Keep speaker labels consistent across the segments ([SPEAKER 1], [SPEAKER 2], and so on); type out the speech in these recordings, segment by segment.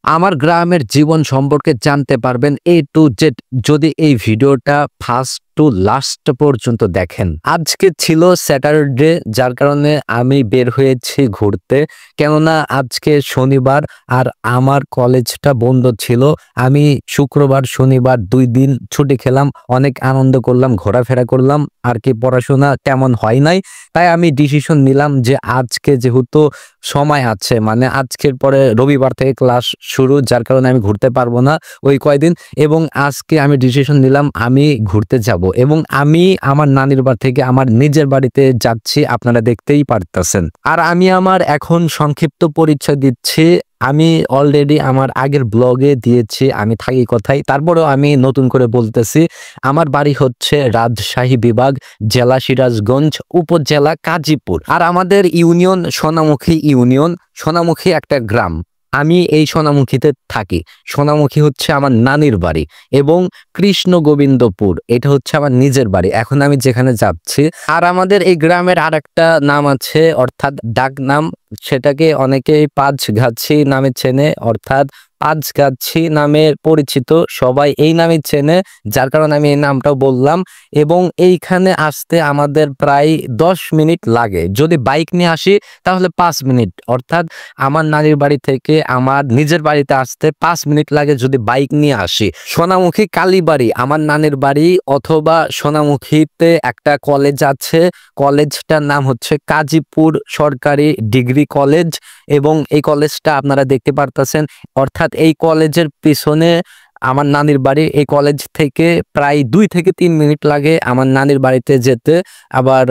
[SPEAKER 1] আমার গ্রামের জীবন সম্পর্কে জানতে পারবেন A to Z যদি এই ভিডিওটা ফার্স্ট টু লাস্ট পর্যন্ত দেখেন। আজকে ছিল স্যাটারডে, যার কারণে আমি বের হয়েছি ঘুরতে, কেননা আজকে শনিবার আর আমার কলেজটা বন্ধ ছিল। আমি শুক্রবার শনিবার 2 দিন ছুটি খেলাম, অনেক আনন্দ করলাম, ঘোরাফেরা করলাম আর কি। পড়াশোনা তেমন হয় নাই, তাই আমি ডিসিশন নিলাম যে আজকে যেহেতু সময় আছে, মানে আজকের পরে রবিবার থেকে ক্লাস শুরু, যার কারণে আমি ঘুরতে পারবো না ওই কয়দিন। এবং আজকে আমি ডিসিশন নিলাম আমি ঘুরতে যাব, এবং আমি আমার নানির বাড়ি থেকে আমার নিজের বাড়িতে যাচ্ছি, আপনারা দেখতেই পারতেছেন। আর আমি আমার এখন সংক্ষিপ্ত পরিচয় দিচ্ছি। আমি অলরেডি আমার আগের ব্লগে দিয়েছি আমি থাকি কোথায়, তারপরেও আমি নতুন করে বলতেছি। আমার বাড়ি হচ্ছে রাজশাহী বিভাগ, জেলা সিরাজগঞ্জ, উপজেলা কাজীপুর। আর আমাদের ইউনিয়ন সোনামুখী ইউনিয়ন। সোনামুখী একটা গ্রাম, আমি এই সোনামুখীতে থাকি। সোনামুখী হচ্ছে আমার নানির বাড়ি, এবং কৃষ্ণ গোবিন্দপুর এটা হচ্ছে আমার নিজের বাড়ি এখন আমি যেখানে যাচ্ছি। আর আমাদের এই গ্রামের আর একটা নাম আছে, অর্থাৎ ডাক নাম, সেটাকে অনেকেই পাঁচগাছি নামে চেনে, অর্থাৎ পাঁচগাছি নামে পরিচিত, সবাই এই নামে চেনে, যার কারণে আমি এই নামটাও বললাম। এবং এইখানে আসতে আমাদের প্রায় 10 মিনিট লাগে, যদি বাইক নিয়ে আসি তাহলে 5 মিনিট, অর্থাৎ আমার নানির বাড়ি থেকে আমার নিজের বাড়িতে আসতে 5 মিনিট লাগে যদি বাইক নিয়ে আসি। সোনামুখী কালীবাড়ি আমার নানির বাড়ি, অথবা সোনামুখীতে একটা কলেজ আছে, কলেজটার নাম হচ্ছে কাজীপুর সরকারি ডিগ্রি কলেজ, এবং এই কলেজটা আপনারা দেখতে পারতেছেন। অর্থাৎ এই কলেজের পিছনে আমার নানির বাড়ি। এই কলেজ থেকে প্রায় 2 থেকে 3 মিনিট লাগে আমার নানির বাড়িতে যেতে, আবার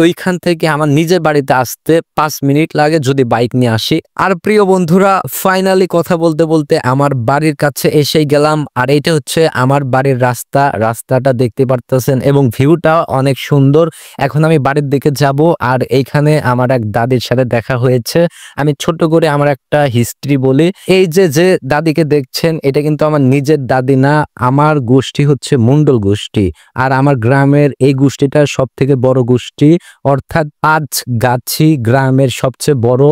[SPEAKER 1] ওইখান থেকে আমার নিজের বাড়িতে আসতে 5 মিনিট লাগে যদি বাইক নিয়ে আসি। আর প্রিয় বন্ধুরা, ফাইনালি কথা বলতে বলতে আমার বাড়ির কাছে এসেই গেলাম। আর এটা হচ্ছে আমার বাড়ির রাস্তা, রাস্তাটা দেখতে পারতেছেন, এবং ভিউটা অনেক সুন্দর। এখন আমি বাড়ির দিকে যাব, আর এইখানে আমার এক দাদির সাথে দেখা হয়েছে। আমি ছোট করে আমার একটা হিস্ট্রি বলি। এই যে যে দাদিকে দেখছেন, এটা কিন্তু আমার নিজের দাদি না, আমার গোষ্ঠী হচ্ছে মন্ডল গোষ্ঠী। আর আমার গ্রামের এই গোষ্ঠীটা সব থেকে বড় গোষ্ঠী, অর্থাৎ পাঁচগাছি গ্রামের সবচেয়ে বড়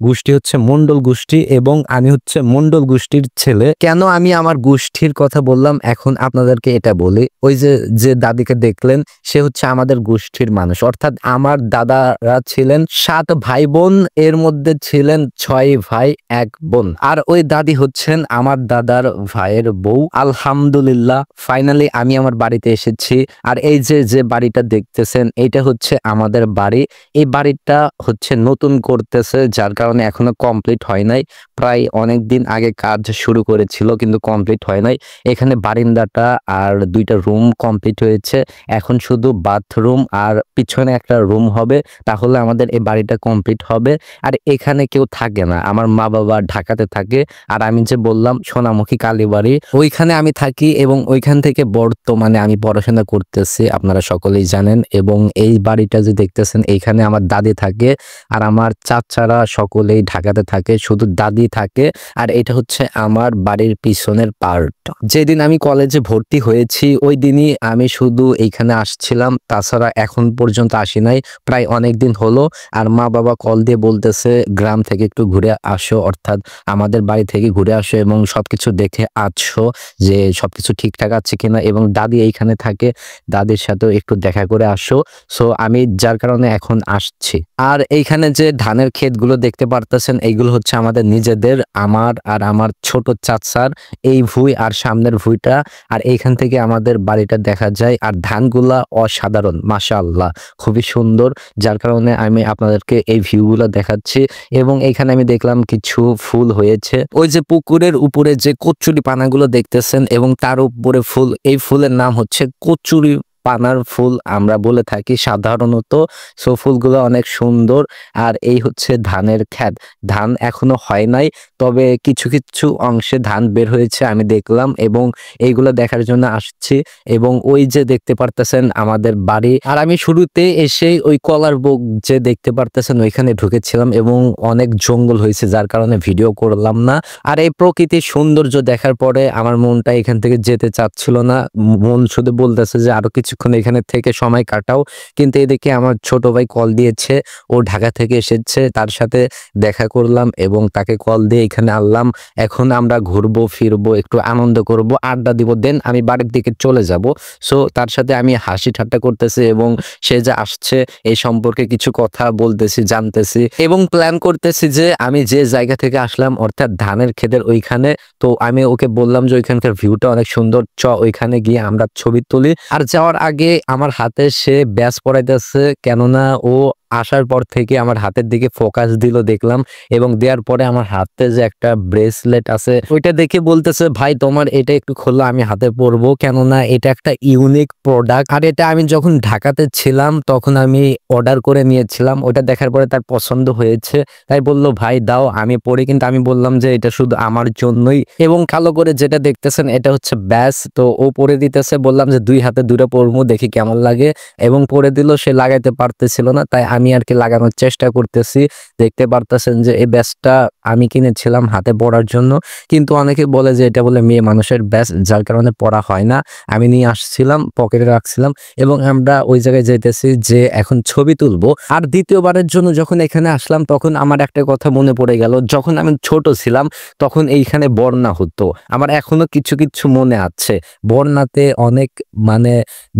[SPEAKER 1] গোষ্ঠী হচ্ছে মন্ডল গোষ্ঠী, এবং আমি হচ্ছে মন্ডল গোষ্ঠীর ছেলে। কেন আমি আমার গোষ্ঠীর কথা বললাম এখন আপনাদেরকে এটা বলি। ওই যে যে দাদিকে দেখলেন, সে হচ্ছে আমাদের গোষ্ঠীর মানুষ, অর্থাৎ আমার দাদারা ছিলেন 7 ভাই বোন, এর মধ্যে ছিলেন 6 ভাই 1 বোন। আর ওই দাদি হচ্ছেন আমার দাদার ভাইয়ের বউ। আলহামদুলিল্লাহ, ফাইনালি আমি আমার বাড়িতে এসেছি। আর এই যে যে বাড়িটা দেখতেছেন, এইটা হচ্ছে আমাদের বাড়ি। এই বাড়িটা হচ্ছে নতুন করতেছে, যার কারণে এখনো কমপ্লিট হয় নাই। প্রায় অনেক দিন আগে কাজ শুরু করেছিল, কিন্তু কমপ্লিট হয় নাই। এখানে বারিন্দাটা আর 2টা রুম কমপ্লিট হয়েছে, এখন শুধু বাথরুম আর পিছনে একটা রুম হবে, তাহলে আমাদের এই বাড়িটা কমপ্লিট হবে। আর এখানে কেউ থাকে না, আমার মা বাবা ঢাকাতে থাকে, আর আমি যে বললাম সোনামুখী কালীবাড়ি, ওইখানে আমি থাকি, এবং ওইখান থেকে বর্তমানে আমি পড়াশোনা করতেছি, আপনারা সকলেই জানেন। এবং এই বাড়িটা যে দেখতেছেন, এইখানে আমার দাদি থাকে, আর আমার চাচারা সকলেই ঢাকাতে থাকে, শুধু দাদি থাকে। আর এটা হচ্ছে আমার বাড়ির পিছনের পার্ট। যেদিন আমি কলেজে ভর্তি হয়েছি ওই দিনই আমি শুধু এইখানে আসছিলাম, তাছাড়া এখন পর্যন্ত আসি নাই, প্রায় অনেক দিন হলো। আর মা বাবা কল দিয়ে বলতেছে গ্রাম থেকে একটু ঘুরে আসো, অর্থাৎ আমাদের বাড়ি থেকে ঘুরে আসো এবং সবকিছু দেখে আসো যে সবকিছু ঠিকঠাক আছে কিনা, এবং দাদি এইখানে থাকে, দাদির সাথেও একটু দেখা করে আসো। সো আমি যার কারণে এখন আসছি। আর এইখানে যে ধানের ক্ষেতগুলো দেখতে পারতেছেন, এইগুলো হচ্ছে আমাদের নিজেদের, আমার আর আমার ছোট চাচার। এই ভুঁই আর সামনের ভুঁইটা, আর এইখান থেকে আমাদের বাড়িটা দেখা যায়। আর ধানগুলা অসাধারণ, মাশাআল্লাহ, খুবই সুন্দর, যার কারণে আমি আপনাদেরকে এই ভিউগুলো দেখাচ্ছি। এবং এইখানে আমি দেখলাম কিছু ফুল হয়েছে, ওই যে পুকুরের উপরে যে কচুরি পানাগুলো দেখতেছেন, এবং তার উপরে ফুল, এই ফুলের নাম হচ্ছে কচুরি পানার ফুল আমরা বলে থাকি সাধারণত। সো ফুলগুলো অনেক সুন্দর। আর এই হচ্ছে ধানের ক্ষেত, ধান এখনো হয় নাই, তবে কিছু কিছু অংশে ধান বের হয়েছে আমি দেখলাম, এবং এইগুলো দেখার জন্য আসছি। এবং ওই যে দেখতে পারতেছেন আমাদের বাড়ি। আর আমি শুরুতে এসে ওই কলার বুক যে দেখতে পারতেছেন ওইখানে ঢুকেছিলাম, এবং অনেক জঙ্গল হয়েছে, যার কারণে ভিডিও করলাম না। আর এই প্রকৃতির সৌন্দর্য দেখার পরে আমার মনটা এখান থেকে যেতে চাচ্ছিল না, মন শুধু বলতেছে যে আরো কিছুক্ষণ কিছুক্ষণ এখানে থেকে সময় কাটাও। কিন্তু এদিকে আমার ছোট ভাই কল দিয়েছে, ও ঢাকা থেকে এসেছে, তার সাথে দেখা করলাম এবং তাকে কল দিয়ে এখানে আনলাম। এখন আমরা ঘুরবো ফিরবো, একটু আনন্দ করব, আড্ডা দিব, দেন আমি বাড়ির দিকে চলে যাব। সো তার সাথে আমি হাসি ঠাট্টা করতেছি এবং সে যে আসছে এই সম্পর্কে কিছু কথা বলতেছি, জানতেছি এবং প্ল্যান করতেছি যে আমি যে জায়গা থেকে আসলাম অর্থাৎ ধানের ক্ষেতের ওইখানে। তো আমি ওকে বললাম যে ওইখানকার ভিউটা অনেক সুন্দর, ওইখানে গিয়ে আমরা ছবি তুলি। আর যাওয়ার আগে আমার হাতে সে ব্যাস পরাইতেছে, কেননা ও আসার পর থেকে আমার হাতের দিকে ফোকাস দিল দেখলাম, এবং দেওয়ার পরে আমার হাতে যে একটা ব্রেসলেট আছে ওইটা দেখে বলতেছে ভাই তোমার এটা একটু খোলো, আমি হাতে পরবো, কেননা এটা একটা ইউনিক প্রোডাক্ট। আর এটা আমি যখন ঢাকাতে ছিলাম তখন আমি অর্ডার করে নিয়েছিলাম, ওটা দেখার পরে তার পছন্দ হয়েছে, তাই বললো ভাই দাও আমি পরি। কিন্তু আমি বললাম যে এটা শুধু আমার জন্যই, এবং কালো করে যেটা দেখতেছেন এটা হচ্ছে ব্যাস। তো ও পরে দিতেছে, বললাম যে দুই হাতে দুটো পরবো, দেখি কেমন লাগে, এবং পরে দিল। সে লাগাইতে পারতেছিল না, তাই আমি আর কি লাগানোর চেষ্টা করতেছি। দেখতে পারতেছেন যে এই ব্যাসটা আমি কিনেছিলাম হাতে পরার জন্য, কিন্তু অনেকে বলে যে এটা বলে মেয়ে মানুষের ব্যাস, যার কারণে পরা হয় না। আমি নিয়ে আসছিলাম, পকেটে রাখছিলাম, এবং আমরা ওই জায়গায় যাইতেছি যে এখন ছবি তুলবো। আর দ্বিতীয়বারের জন্য যখন এখানে আসলাম তখন আমার একটা কথা মনে পড়ে গেল, যখন আমি ছোট ছিলাম তখন এইখানে বন্যা হতো। আমার এখনো কিছু কিছু মনে আছে, বন্যাতে অনেক মানে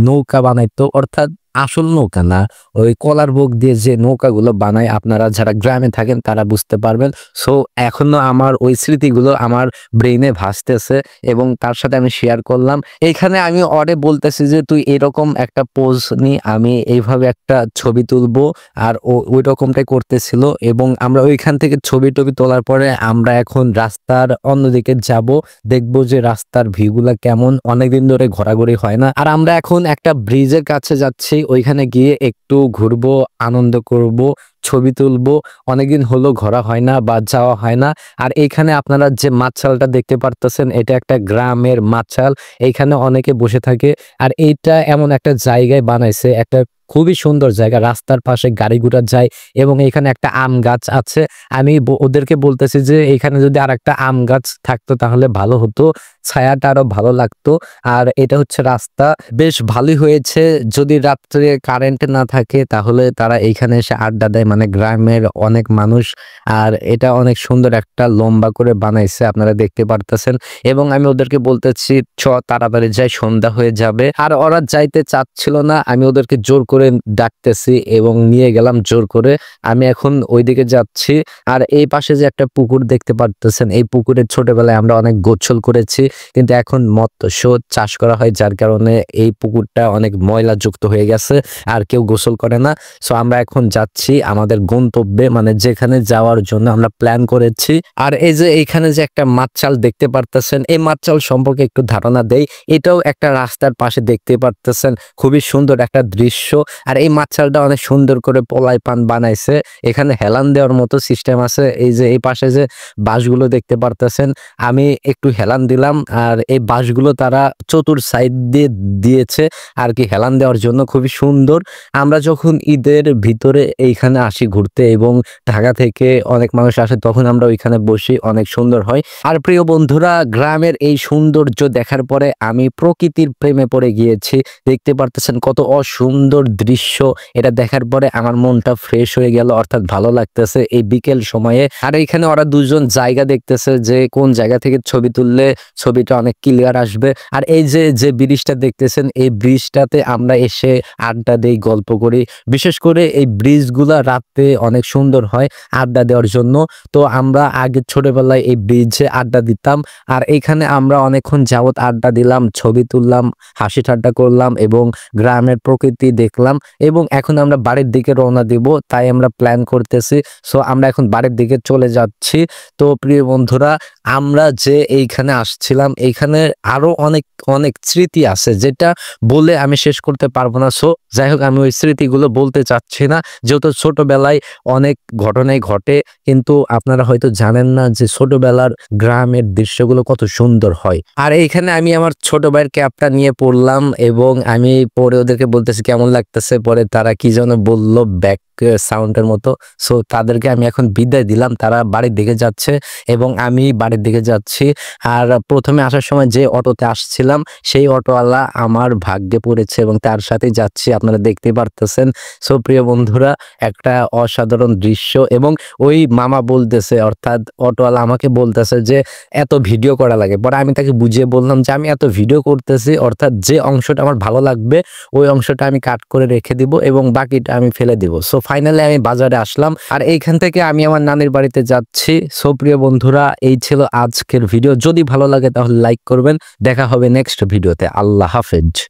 [SPEAKER 1] নৌকা বানাইতো, অর্থাৎ আসল নৌকা না, ওই কলার বুক দিয়ে যে নৌকাগুলো বানায়, আপনারা যারা গ্রামে থাকেন তারা বুঝতে পারবেন। সো এখনো আমার ওই স্মৃতিগুলো আমার ব্রেইনে ভাসতেছে এবং তার সাথে আমি শেয়ার করলাম। এইখানে আমি অরে বলতেছি যে তুই এরকম একটা পোজ নি, আমি এইভাবে একটা ছবি তুলবো, আর ও ওই রকমটাই করতেছিল। এবং আমরা ওইখান থেকে ছবি টবি তোলার পরে আমরা এখন রাস্তার অন্যদিকে যাব, দেখবো যে রাস্তার ভিউগুলা কেমন, অনেকদিন ধরে ঘোরাঘুরি হয় না। আর আমরা এখন একটা ব্রিজের কাছে যাচ্ছি, ওইখানে গিয়ে একটু ঘুরবো, আনন্দ করব, ছবি তুলবো। অনেকদিন হলো ঘোরা হয় না বা যাওয়া হয় না। আর এইখানে আপনারা যে মাছালটা দেখতে পারতেছেন এটা একটা গ্রামের মাছাল, এইখানে অনেকে বসে থাকে। আর এইটা এমন একটা জায়গায় বানাইছে, একটা খুবই সুন্দর জায়গা, রাস্তার পাশে গাড়ি ঘোড়া যায়, এবং এখানে একটা আম গাছ আছে। আমি ওদেরকে বলতেছি যে এখানে যদি আর একটা আম গাছ থাকতো তাহলে ভালো হতো, ছায়াটা আরো ভালো লাগতো। আর এটা হচ্ছে রাস্তা, বেশ ভালোই হয়েছে। যদি রাত্রে কারেন্ট না থাকে তাহলে তারা এইখানে এসে আড্ডা দেয়, মানে গ্রামের অনেক মানুষ। আর এটা অনেক সুন্দর একটা লম্বা করে বানাইছে, আপনারা দেখতে পারতেছেন। এবং আমি ওদেরকে বলতেছি তাড়াতাড়ি যাই, সন্ধ্যা হয়ে যাবে। আর ওরা যাইতে চাচ্ছিল না, আমি ওদেরকে জোর করে ডাকতেছি এবং নিয়ে গেলাম জোর করে। আমি এখন ওইদিকে যাচ্ছি। আর এই পাশে যে একটা পুকুর দেখতে পারতেছেন, এই পুকুরে ছোটবেলায় আমরা অনেক গোসল করেছি, কিন্তু এখন মৎস্য চাষ করা হয়, যার কারণে এই পুকুরটা অনেক ময়লা যুক্ত হয়ে গেছে, আর কেউ গোসল করে না। সো আমরা এখন যাচ্ছি আমাদের গন্তব্যে, মানে যেখানে যাওয়ার জন্য আমরা প্ল্যান করেছি। আর এই যে এইখানে যে একটা মাছচাল দেখতে পারতেছেন, এই মাছচাল সম্পর্কে একটু ধারণা দেই। এটাও একটা রাস্তার পাশে দেখতে পারতেছেন, খুবই সুন্দর একটা দৃশ্য। আর এই মাছচালটা অনেক সুন্দর করে পলাই পান বানাইছে, এখানে হেলান দেওয়ার মতো সিস্টেম আছে। এই যে এই পাশে যে বাঁশগুলো দেখতে পারতেছেন, আমি একটু হেলান দিলাম, আর এই বাঁশগুলো তারা চতুর সাইড দিয়ে দিয়েছে আর কি হেলান দেওয়ার জন্য, খুবই সুন্দর। আমরা যখন ঈদের ভিতরে এইখানে আসি ঘুরতে এবং ঢাকা থেকে অনেক মানুষ আসে, তখন আমরা ওইখানে বসি, অনেক সুন্দর হয়। আর প্রিয় বন্ধুরা, গ্রামের এই সৌন্দর্য দেখার পরে আমি প্রকৃতির প্রেমে পড়ে গিয়েছি। দেখতে পারতেছেন কত অসুন্দর দৃশ্য, এটা দেখার পরে আমার মনটা ফ্রেশ হয়ে গেল, অর্থাৎ ভালো লাগতেছে এই বিকেল সময়ে। আর এখানে ওরা দুজন জায়গা দেখতেছে যে কোন জায়গা থেকে ছবি তুললে ছবিটা অনেক ক্লিয়ার আসবে। আর এই যে যে ব্রিজটা দেখতেছেন, এই ব্রিজটাতে আমরা এসে আড্ডা দেই, গল্প করি। বিশেষ করে এই ব্রিজগুলা রাতে অনেক সুন্দর হয় আড্ডা দেওয়ার জন্য। তো আমরা আগে ছোটবেলায় এই ব্রিজে আড্ডা দিতাম, আর এখানে আমরা অনেকক্ষণ যাবত আড্ডা দিলাম, ছবি তুললাম, হাসি ঠাট্টা করলাম এবং গ্রামের প্রকৃতি দেখলাম। এবং এখন আমরা বাড়ির দিকে রওনা দিব, তাই আমরা প্ল্যান করতেছি। সো আমরা এখন বাড়ির দিকে চলে যাচ্ছি। তো প্রিয় বন্ধুরা, আমরা যে এইখানে আসছিলাম, এইখানে আরো অনেক অনেক স্মৃতি আছে যেটা বলে আমি শেষ করতে পারবো না। সো যাই হোক, আমি ওই স্মৃতিগুলো বলতে চাচ্ছি না, যেহেতু ছোটবেলায় অনেক ঘটনাই ঘটে, কিন্তু আপনারা হয়তো জানেন না যে ছোটবেলার গ্রামের দৃশ্যগুলো কত সুন্দর হয়। আর এইখানে আমি আমার ছোট ভাইয়ের ক্যাপটা নিয়ে পড়লাম এবং আমি পরে ওদেরকে বলতেছি কেমন লাগছে। করতেছে, পরে তারা কি যেন বললো ব্যাক সাউন্ডের মতো। সো তাদেরকে আমি এখন বিদায় দিলাম, তারা বাড়ির দিকে যাচ্ছে এবং আমি বাড়ির দিকে যাচ্ছি। আর প্রথমে আসার সময় যে অটোতে আসছিলাম সেই অটোওয়ালা আমার ভাগ্যে পড়েছে এবং তার সাথেই যাচ্ছি, আপনারা দেখতে পারতেছেন। সো প্রিয় বন্ধুরা, একটা অসাধারণ দৃশ্য। এবং ওই মামা বলতেছে, অর্থাৎ অটোওয়ালা আমাকে বলতেছে যে এত ভিডিও করা লাগে। পরে আমি তাকে বুঝিয়ে বললাম যে আমি এত ভিডিও করতেছি, অর্থাৎ যে অংশটা আমার ভালো লাগবে ওই অংশটা আমি কাট করে রেখে দিব এবং বাকিটা আমি ফেলে দিব। সো ফাইনালি আমি বাজারে আসলাম আর এইখান থেকে আমি আমার নানির বাড়িতে যাচ্ছি। সো প্রিয় বন্ধুরা, এই ছিল আজকের ভিডিও। যদি ভালো লাগে তাহলে লাইক করবেন। দেখা হবে নেক্সট ভিডিওতে। আল্লাহ হাফেজ।